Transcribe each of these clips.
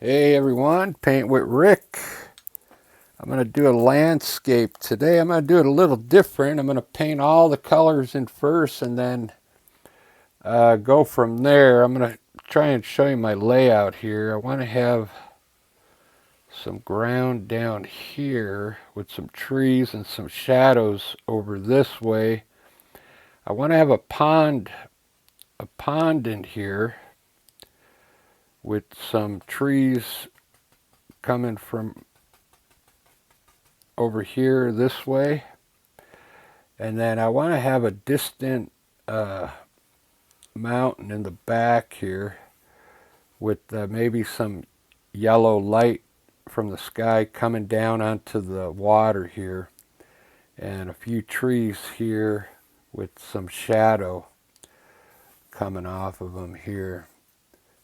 Hey everyone, Paint with Rick. I'm going to do a landscape today. I'm going to do it a little different. I'm going to paint all the colors in first and then go from there. I'm going to try and show you my layout here. I want to have some ground down here with some trees and some shadows over this way. I want to have a pond in here with some trees coming from over here this way. And then I want to have a distant mountain in the back here with maybe some yellow light from the sky coming down onto the water here. And a few trees here with some shadow coming off of them here.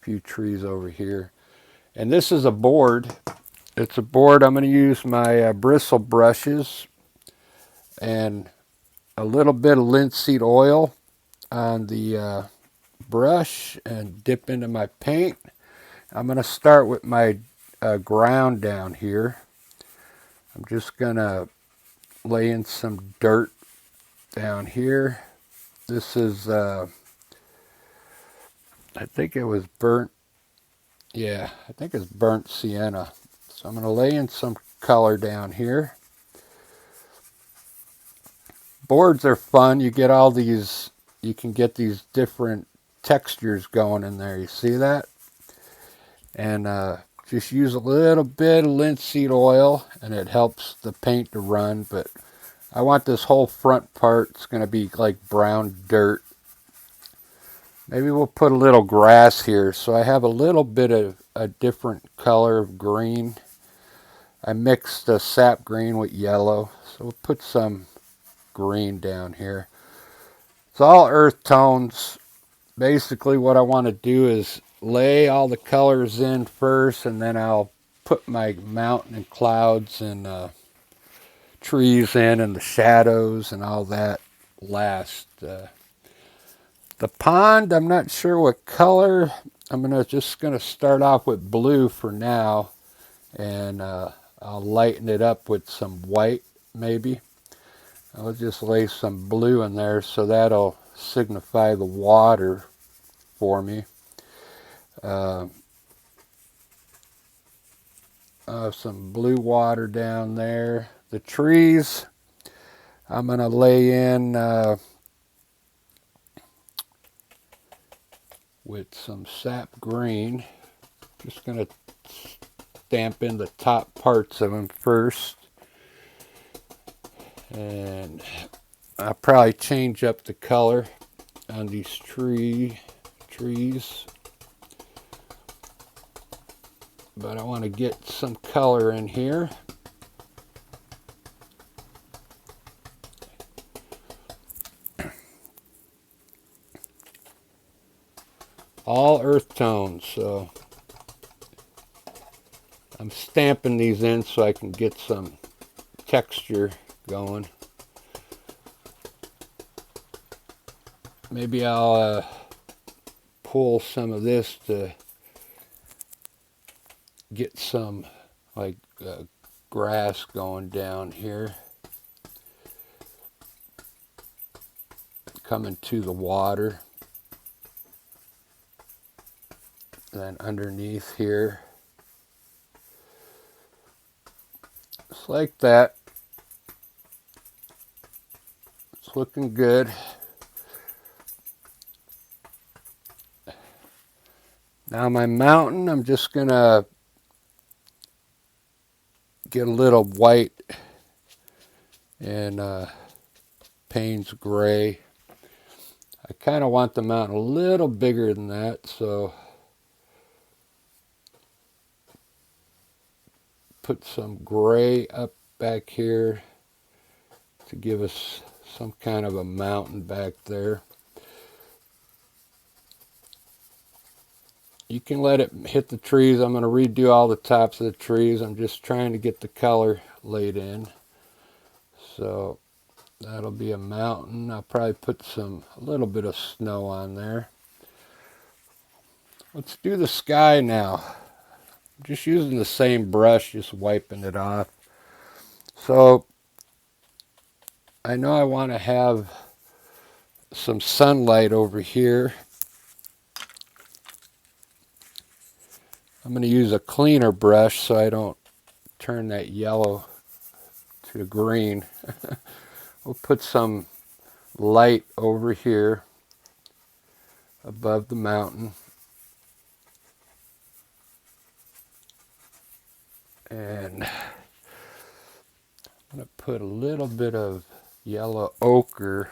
A few trees over here. And this is a board. It's a board. I'm going to use my bristle brushes and a little bit of linseed oil on the brush and dip into my paint. I'm going to start with my ground down here. I'm just going to lay in some dirt down here. This is, I think it was burnt, yeah, I think it's burnt sienna. So I'm going to lay in some color down here. Boards are fun. You get all these, you can get these different textures going in there. You see that? And just use a little bit of linseed oil and it helps the paint to run. But I want this whole front part, it's going to be like brown dirt. Maybe we'll put a little grass here. So I have a little bit of a different color of green. I mixed the sap green with yellow. So we'll put some green down here. It's all earth tones. Basically what I want to do is lay all the colors in first, and then I'll put my mountain and clouds and trees in and the shadows and all that last. The pond, I'm not sure what color. I'm just gonna start off with blue for now, and I'll lighten it up with some white maybe. I'll just lay some blue in there so that'll signify the water for me. Some blue water down there. The trees, I'm going to lay in with some sap green. Just going to stamp in the top parts of them first. And I'll probably change up the color on these trees. But I want to get some color in here. All earth tones, so I'm stamping these in so I can get some texture going. Maybe I'll pull some of this to get some like grass going down here, coming to the water. Then underneath here, just like that. It's looking good. Now my mountain, I'm just gonna get a little white and Payne's gray. I kind of want the mountain a little bigger than that, so put some gray up back here to give us some kind of a mountain back there. You can let it hit the trees. I'm going to redo all the tops of the trees. I'm just trying to get the color laid in. So that'll be a mountain. I'll probably put a little bit of snow on there. Let's do the sky now. just using the same brush, just wiping it off. So I know I want to have some sunlight over here. I'm going to use a cleaner brush so I don't turn that yellow to green. We'll put some light over here above the mountain. And I'm going to put a little bit of yellow ochre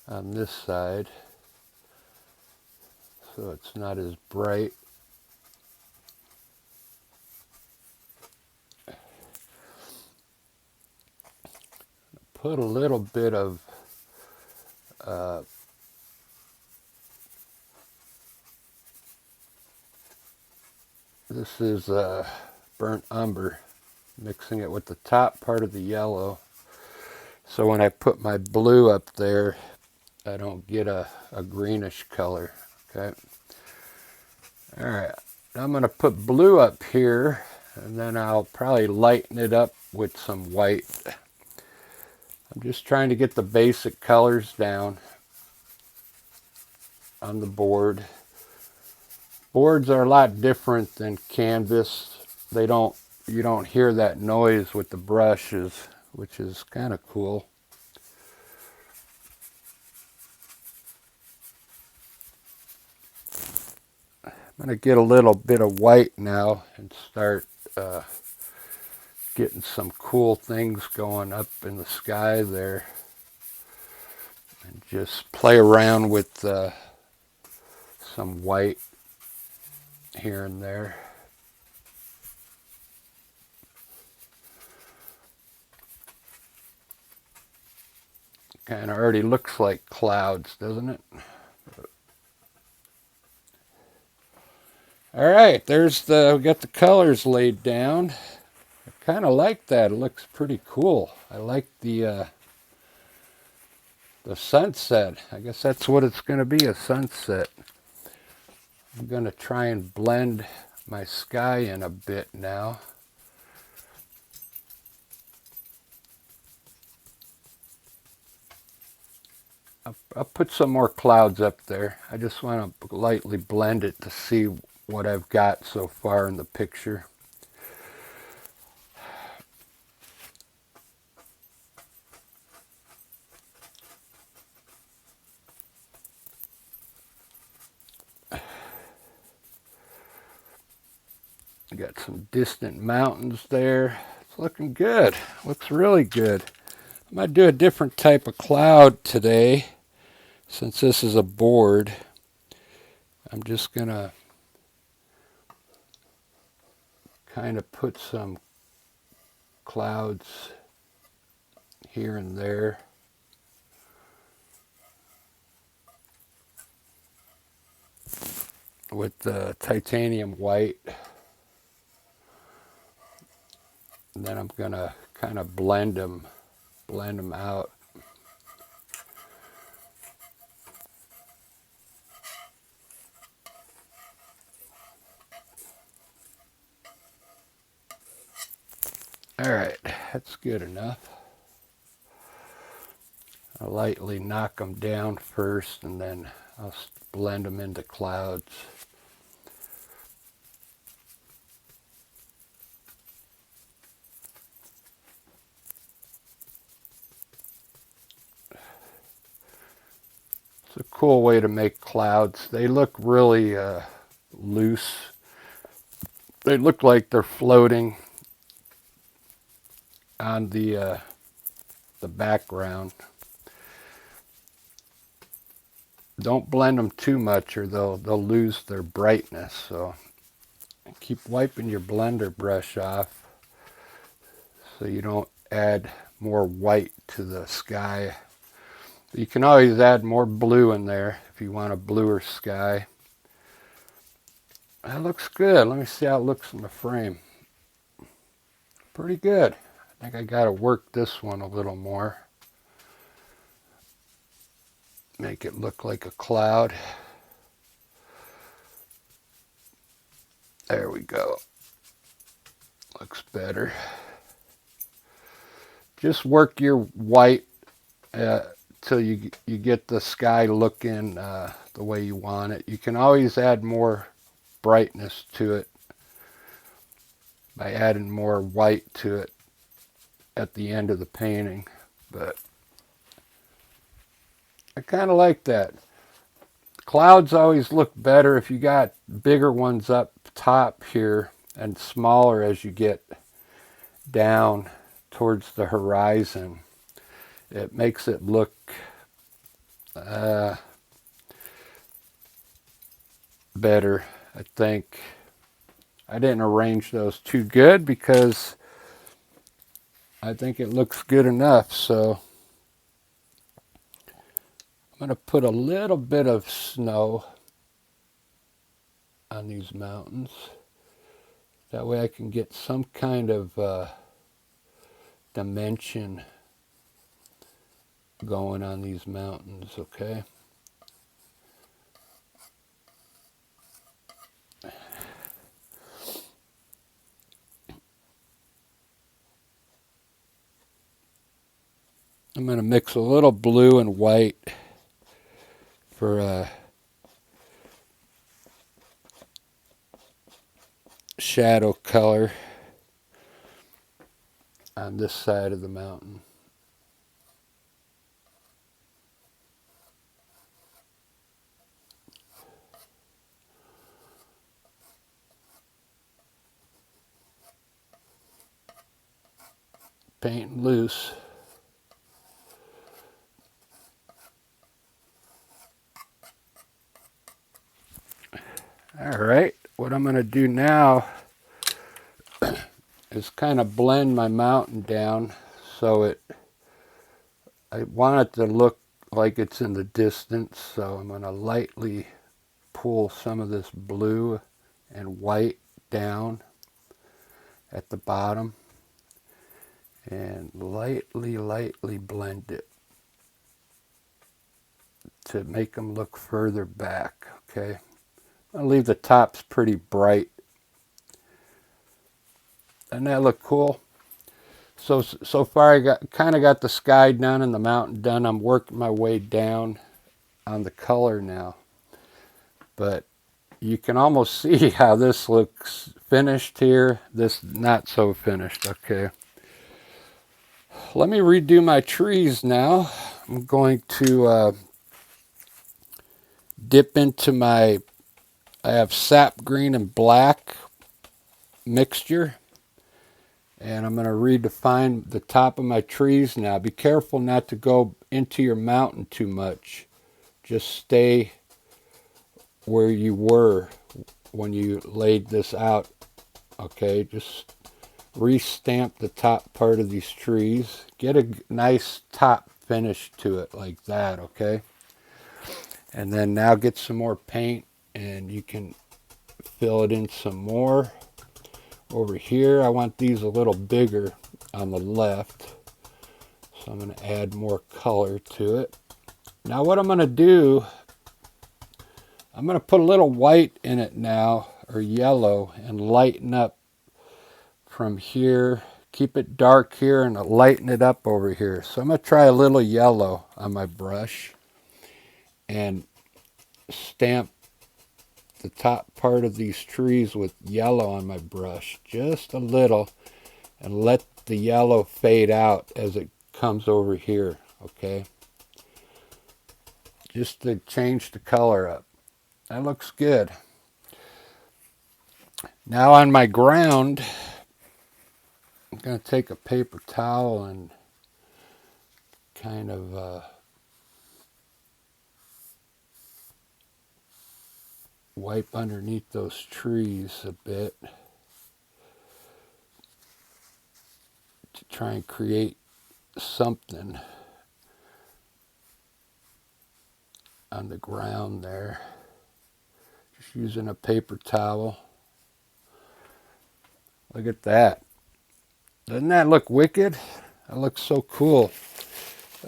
on this side so it's not as bright. Put a little bit of this is burnt umber, mixing it with the top part of the yellow. So when I put my blue up there, I don't get a greenish color. Okay. All right. I'm going to put blue up here, and then I'll probably lighten it up with some white. I'm just trying to get the basic colors down on the board. Boards are a lot different than canvas. You don't hear that noise with the brushes, which is kind of cool. I'm going to get a little bit of white now and start getting some cool things going up in the sky there. And just play around with some white here and there. Kind of already looks like clouds, doesn't it? All right, we got the colors laid down. I kind of like that. It looks pretty cool. I like the sunset. I guess that's what it's going to be, a sunset. I'm going to try and blend my sky in a bit now. I'll put some more clouds up there. I just want to lightly blend it to see what I've got so far in the picture. Got some distant mountains there. It's looking good. Looks really good. I might do a different type of cloud today. Since this is a board, I'm just going to kind of put some clouds here and there. With the titanium white. And then I'm going to kind of blend them out. All right, that's good enough. I'll lightly knock them down first, and then I'll blend them into clouds. It's a cool way to make clouds. They look really loose. They look like they're floating on the background. Don't blend them too much or they'll lose their brightness. So keep wiping your blender brush off so you don't add more white to the sky. You can always add more blue in there if you want a bluer sky. That looks good. Let me see how it looks in the frame. Pretty good. I think I got to work this one a little more. Make it look like a cloud. There we go. Looks better. Just work your white till you get the sky looking the way you want it. You can always add more brightness to it by adding more white to it at the end of the painting. But I kind of like that. Clouds always look better if you got bigger ones up top here and smaller as you get down towards the horizon. It makes it look better, I think. I didn't arrange those too good because I think it looks good enough. So I'm going to put a little bit of snow on these mountains. That way I can get some kind of dimension going on these mountains, okay? I'm going to mix a little blue and white for shadow color on this side of the mountain. Painting loose. All right, what I'm going to do now is kind of blend my mountain down so I want it to look like it's in the distance, so I'm going to lightly pull some of this blue and white down at the bottom and lightly blend it to make them look further back, okay? I'll leave the tops pretty bright. Doesn't that look cool? So far I kind of got the sky done and the mountain done. I'm working my way down on the color now. But you can almost see how this looks finished here. This not so finished, okay? Let me redo my trees now. I'm going to dip into I have sap green and black mixture. And I'm going to redefine the top of my trees now. Be careful not to go into your mountain too much. Just stay where you were when you laid this out. Okay, just restamp the top part of these trees. Get a nice top finish to it like that, okay? And then now get some more paint and you can fill it in some more. Over here, I want these a little bigger on the left. So I'm going to add more color to it. Now what I'm going to do, I'm going to put a little white in it now, or yellow, and lighten up from here. Keep it dark here and lighten it up over here. So I'm going to try a little yellow on my brush and stamp the top part of these trees with yellow on my brush, just a little, and let the yellow fade out as it comes over here, okay? Just to change the color up. That looks good. Now on my ground, I'm going to take a paper towel and kind of wipe underneath those trees a bit to try and create something on the ground there. Just using a paper towel. Look at that. Doesn't that look wicked? That looks so cool.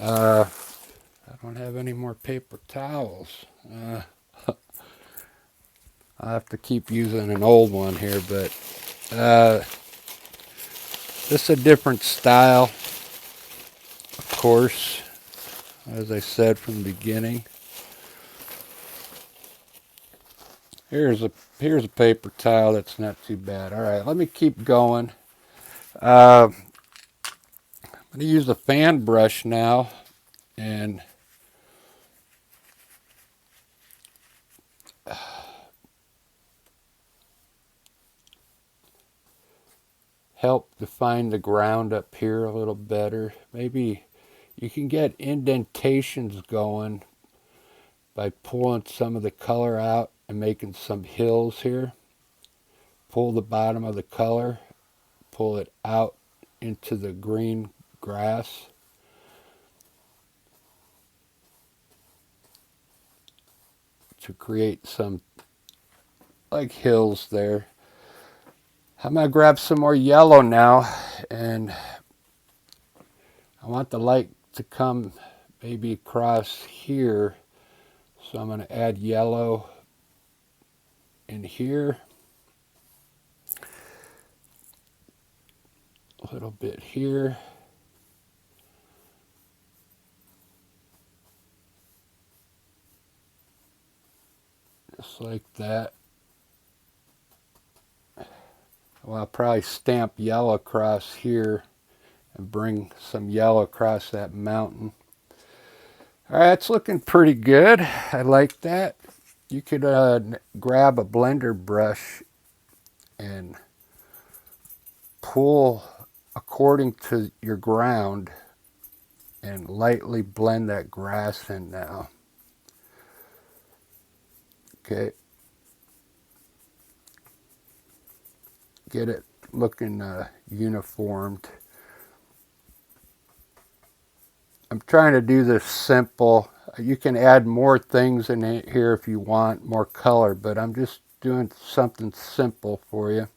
I don't have any more paper towels. I'll have to keep using an old one here, but this is a different style, of course, as I said from the beginning. Here's a paper towel that's not too bad. All right, let me keep going. I'm going to use a fan brush now and help define the ground up here a little better. Maybe you can get indentations going by pulling some of the color out and making some hills here. Pull the bottom of the color, pull it out into the green grass. To create some like hills there. I'm going to grab some more yellow now, and I want the light to come maybe across here, so I'm going to add yellow in here, a little bit here, just like that. Well, I'll probably stamp yellow across here and bring some yellow across that mountain. All right, it's looking pretty good. I like that. You could grab a blender brush and pull according to your ground and lightly blend that grass in now. Okay. Get it looking uniformed. I'm trying to do this simple. You can add more things in here if you want, more color, but I'm just doing something simple for you.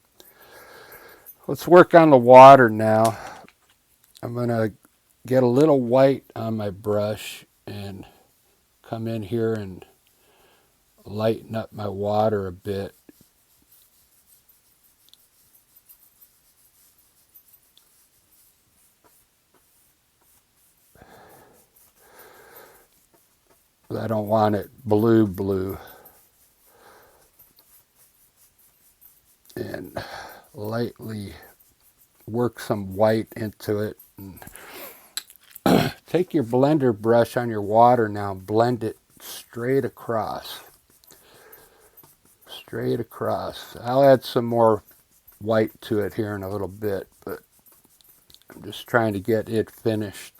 Let's work on the water now. I'm going to get a little white on my brush and come in here and lighten up my water a bit. I don't want it blue. And lightly work some white into it. And take your blender brush on your water now and blend it straight across. Straight across. I'll add some more white to it here in a little bit, but I'm just trying to get it finished.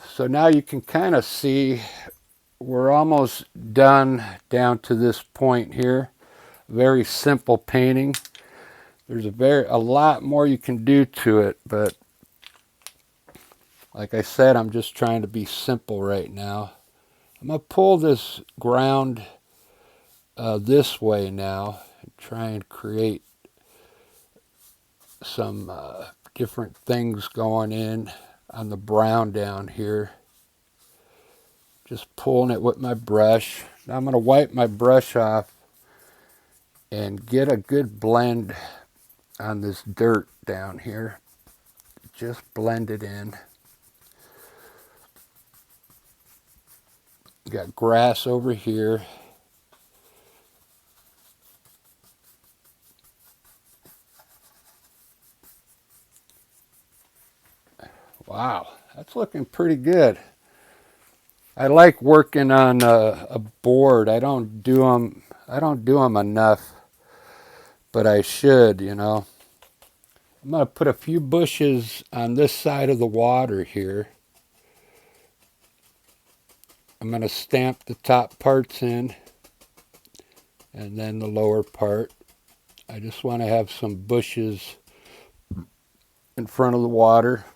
So now you can kind of see we're almost done down to this point here. Very simple painting. There's a lot more you can do to it, but like I said, I'm just trying to be simple right now. I'm going to pull this ground this way now and try and create some different things going in on the brown down here. Just pulling it with my brush. Now I'm going to wipe my brush off and get a good blend on this dirt down here. Just blend it in. Got grass over here. Wow, that's looking pretty good. I like working on a board. I don't do them enough, but I should, you know. I'm going to put a few bushes on this side of the water here. I'm going to stamp the top parts in and then the lower part. I just want to have some bushes in front of the water.